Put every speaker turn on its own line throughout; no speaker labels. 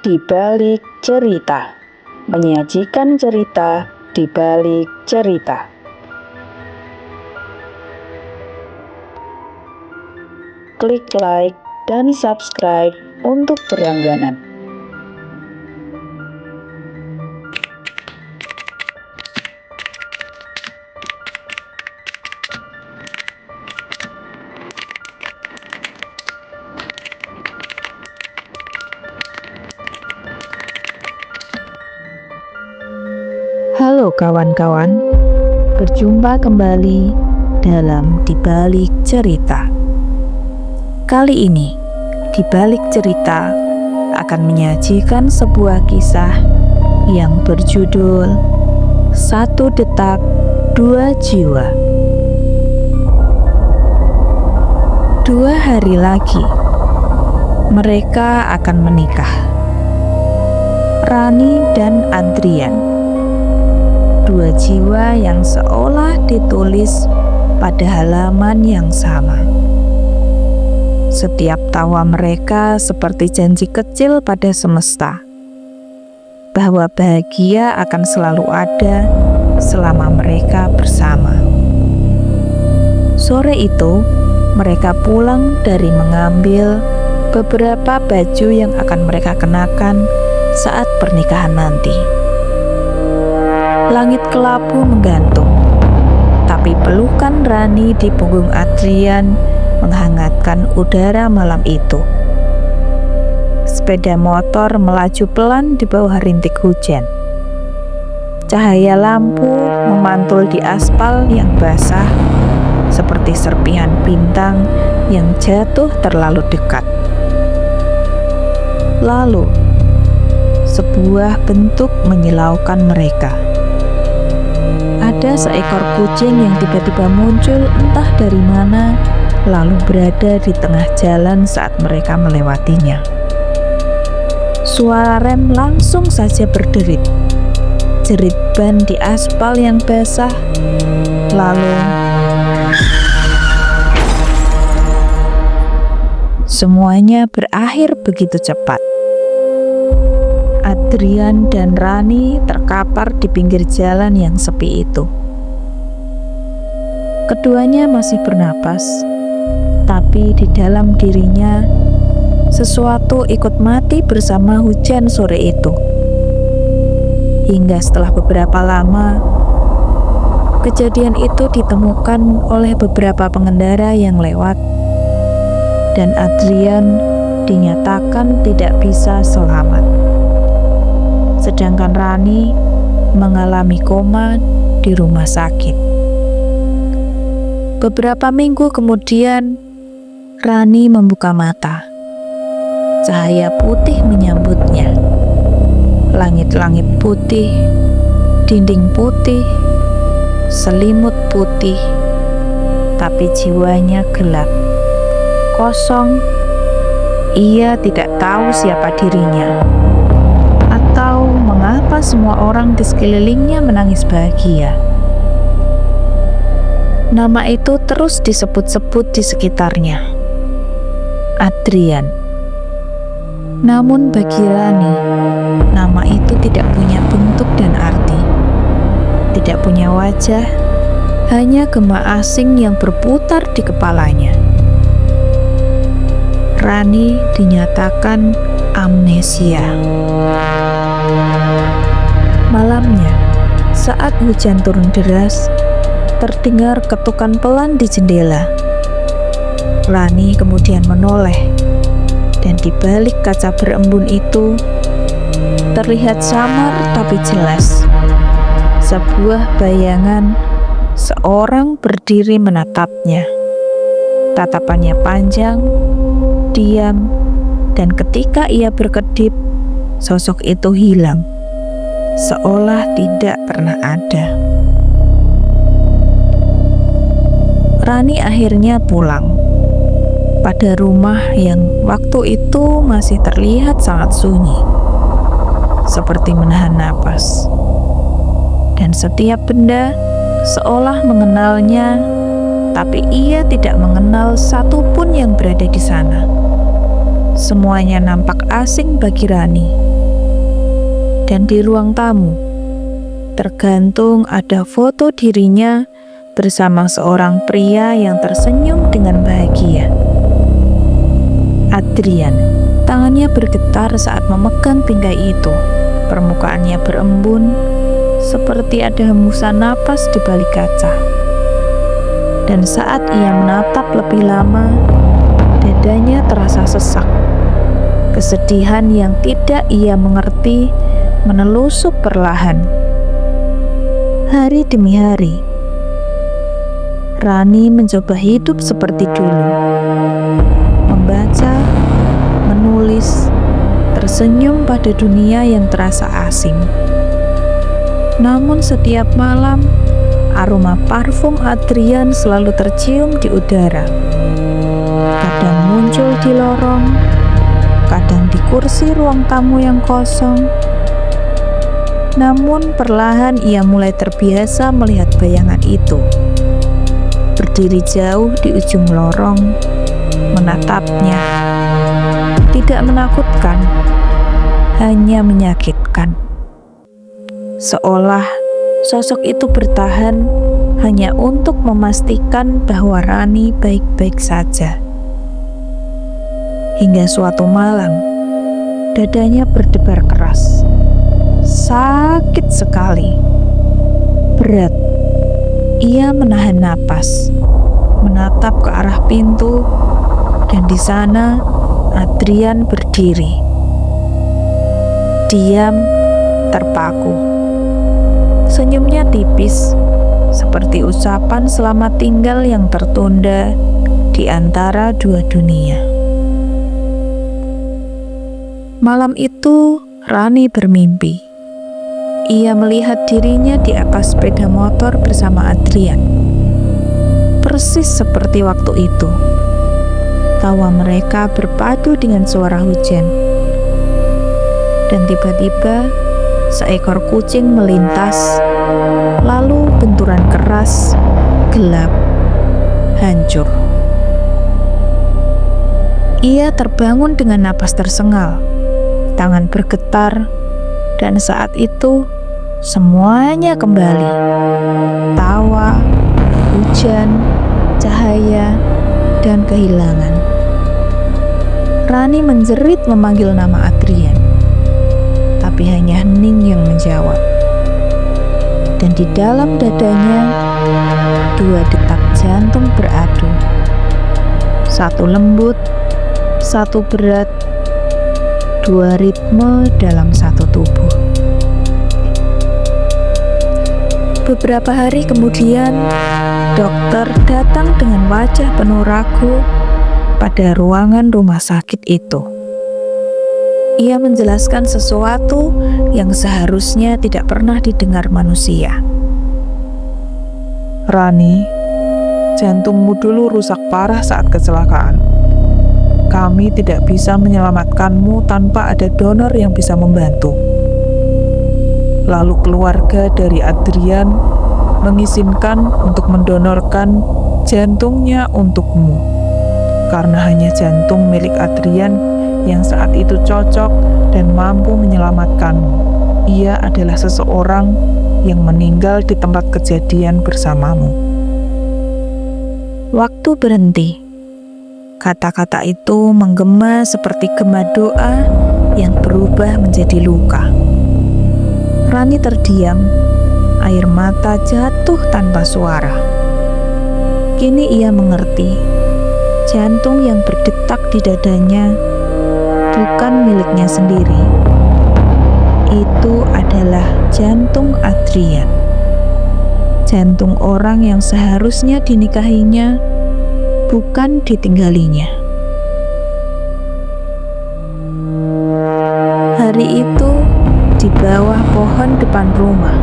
di balik cerita, menyajikan cerita di balik cerita. Klik like dan subscribe untuk berlangganan.
Halo kawan-kawan, berjumpa kembali dalam Di Balik Cerita. Kali ini, Di Balik Cerita akan menyajikan sebuah kisah yang berjudul Satu Detak Dua Jiwa. 2 hari lagi, mereka akan menikah. Rani dan Adrian, 2 jiwa yang seolah ditulis pada halaman yang sama. Setiap tawa mereka seperti janji kecil pada semesta, bahwa bahagia akan selalu ada selama mereka bersama. Sore itu, mereka pulang dari mengambil beberapa baju yang akan mereka kenakan saat pernikahan nanti. Langit kelabu menggantung, tapi pelukan Rani di punggung Adrian menghangatkan udara malam itu. Sepeda motor melaju pelan di bawah rintik hujan. Cahaya lampu memantul di aspal yang basah, seperti serpihan bintang yang jatuh terlalu dekat. Lalu, sebuah bentuk menyilaukan mereka. Ada seekor kucing yang tiba-tiba muncul entah dari mana, lalu berada di tengah jalan saat mereka melewatinya. Suara rem langsung saja berderit. Jerit ban di aspal yang basah, lalu semuanya berakhir begitu cepat. Adrian dan Rani terkapar di pinggir jalan yang sepi itu. Keduanya masih bernapas, tapi di dalam dirinya sesuatu ikut mati bersama hujan sore itu. Hingga setelah beberapa lama, kejadian itu ditemukan oleh beberapa pengendara yang lewat, dan Adrian dinyatakan tidak bisa selamat. Sedangkan Rani mengalami koma di rumah sakit. Beberapa minggu kemudian, Rani membuka mata. Cahaya putih menyambutnya. Langit-langit putih, dinding putih, selimut putih, tapi jiwanya gelap, kosong. Ia tidak tahu siapa dirinya, atau mengapa semua orang di sekelilingnya menangis bahagia. Nama itu terus disebut-sebut di sekitarnya, Adrian. Namun bagi Rani, nama itu tidak punya bentuk dan arti, tidak punya wajah, hanya gema asing yang berputar di kepalanya. Rani dinyatakan amnesia. Malamnya, saat hujan turun deras, terdengar ketukan pelan di jendela. Rani kemudian menoleh, dan di balik kaca berembun itu terlihat samar tapi jelas sebuah bayangan seorang berdiri menatapnya. Tatapannya panjang, diam, dan ketika ia berkedip, sosok itu hilang, seolah tidak pernah ada. Rani akhirnya pulang pada rumah yang waktu itu masih terlihat sangat sunyi, seperti menahan napas. Dan setiap benda seolah mengenalnya, tapi ia tidak mengenal satupun yang berada di sana. Semuanya nampak asing bagi Rani. dan di ruang tamu tergantung ada foto dirinya bersama seorang pria yang tersenyum dengan bahagia. Adrian, tangannya bergetar saat memegang bingkai itu. Permukaannya berembun, seperti ada hembusan napas di balik kaca. Dan saat ia menatap lebih lama, dadanya terasa sesak. Kesedihan yang tidak ia mengerti menelusup perlahan. Hari demi hari, Rani mencoba hidup seperti dulu. Membaca, menulis, tersenyum pada dunia yang terasa asing. Namun setiap malam, aroma parfum Adrian selalu tercium di udara. Kadang muncul di lorong, kadang di kursi ruang tamu yang kosong. Namun perlahan ia mulai terbiasa melihat bayangan itu. Berdiri jauh di ujung lorong, menatapnya. Tidak menakutkan, hanya menyakitkan. Seolah sosok itu bertahan hanya untuk memastikan bahwa Rani baik-baik saja. Hingga suatu malam, dadanya berdebar keras. Sakit sekali. Berat. Ia menahan napas, menatap ke arah pintu, dan di sana Adrian berdiri. Diam, terpaku. Senyumnya tipis, seperti ucapan selamat tinggal yang tertunda di antara dua dunia. Malam itu, Rani bermimpi. Ia melihat dirinya di atas sepeda motor bersama Adrian. Persis seperti waktu itu. Tawa mereka berpadu dengan suara hujan. Dan tiba-tiba, seekor kucing melintas, lalu benturan keras, gelap, hancur. Ia terbangun dengan napas tersengal, tangan bergetar, dan saat itu semuanya kembali. Tawa, hujan, cahaya, dan kehilangan. Rani menjerit memanggil nama Adrian, tapi hanya hening yang menjawab. Dan di dalam dadanya, dua detak jantung beradu. Satu lembut, satu berat, dua ritme dalam satu tubuh. Beberapa hari kemudian, dokter datang dengan wajah penuh ragu pada ruangan rumah sakit itu. Ia menjelaskan sesuatu yang seharusnya tidak pernah didengar manusia.
Rani, jantungmu dulu rusak parah saat kecelakaan. Kami tidak bisa menyelamatkanmu tanpa ada donor yang bisa membantu. Lalu keluarga dari Adrian mengizinkan untuk mendonorkan jantungnya untukmu. Karena hanya jantung milik Adrian yang saat itu cocok dan mampu menyelamatkanmu. Ia adalah seseorang yang meninggal di tempat kejadian bersamamu.
Waktu berhenti. Kata-kata itu menggema seperti gema doa yang berubah menjadi luka. Rani terdiam, air mata jatuh tanpa suara. Kini ia mengerti, jantung yang berdetak di dadanya bukan miliknya sendiri. Itu adalah jantung Adrian. Jantung orang yang seharusnya dinikahinya, bukan ditinggalinya. Hari itu, di bawah pohon depan rumah,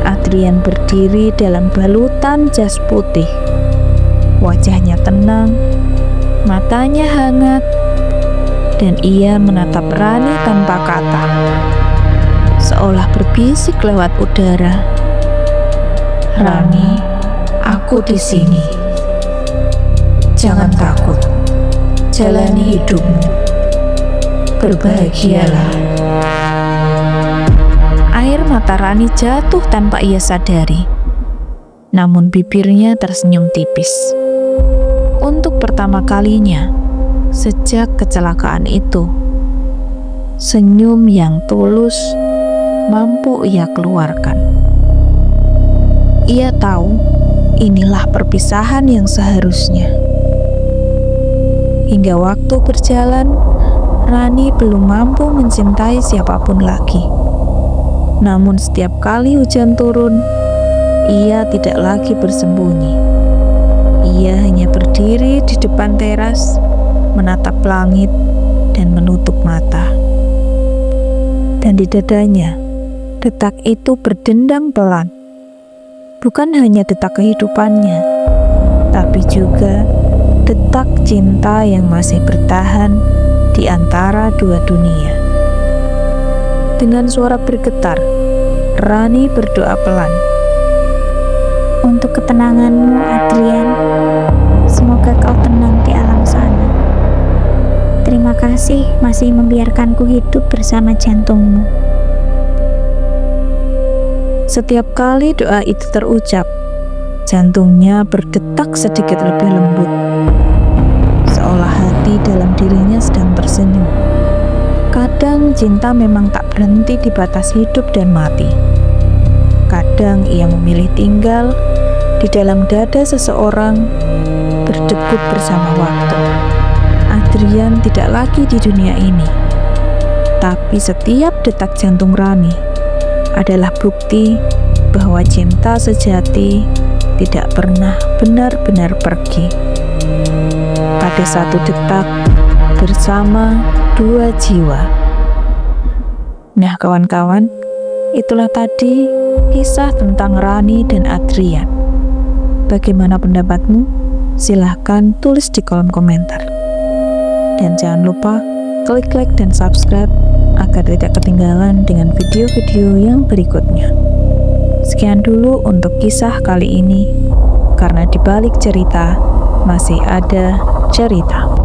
Adrian berdiri dalam balutan jas putih. Wajahnya tenang, matanya hangat, dan ia menatap Rani tanpa kata, seolah berbisik lewat udara. "Rani, aku di sini. Jangan takut. Jalani hidupmu. Berbahagialah." mata Rani jatuh tanpa ia sadari. Namun bibirnya tersenyum tipis. Untuk pertama kalinya sejak kecelakaan itu, senyum yang tulus mampu ia keluarkan. Ia tahu inilah perpisahan yang seharusnya. Hingga waktu berjalan, Rani belum mampu mencintai siapapun lagi. Namun setiap kali hujan turun, ia tidak lagi bersembunyi. Ia hanya berdiri di depan teras, menatap langit dan menutup mata. Dan di dadanya, detak itu berdendang pelan. Bukan hanya detak kehidupannya, tapi juga detak cinta yang masih bertahan di antara dua dunia. Dengan suara bergetar, Rani berdoa pelan.
Untuk ketenanganmu, Adrian, semoga kau tenang di alam sana. Terima kasih masih membiarkanku hidup bersama jantungmu.
Setiap kali doa itu terucap, jantungnya berdetak sedikit lebih lembut, seolah hati dalam dirinya sedang tersenyum. Kadang cinta memang tak berhenti di batas hidup dan mati. Kadang ia memilih tinggal di dalam dada seseorang, berdegup bersama waktu. Adrian tidak lagi di dunia ini, tapi setiap detak jantung Rani adalah bukti bahwa cinta sejati tidak pernah benar-benar pergi. Pada satu detak bersama dua jiwa. Nah kawan-kawan, itulah tadi kisah tentang Rani dan Adrian. Bagaimana pendapatmu? Silahkan tulis di kolom komentar. Dan jangan lupa klik like dan subscribe agar tidak ketinggalan dengan video-video yang berikutnya. Sekian dulu untuk kisah kali ini, karena di balik cerita masih ada cerita.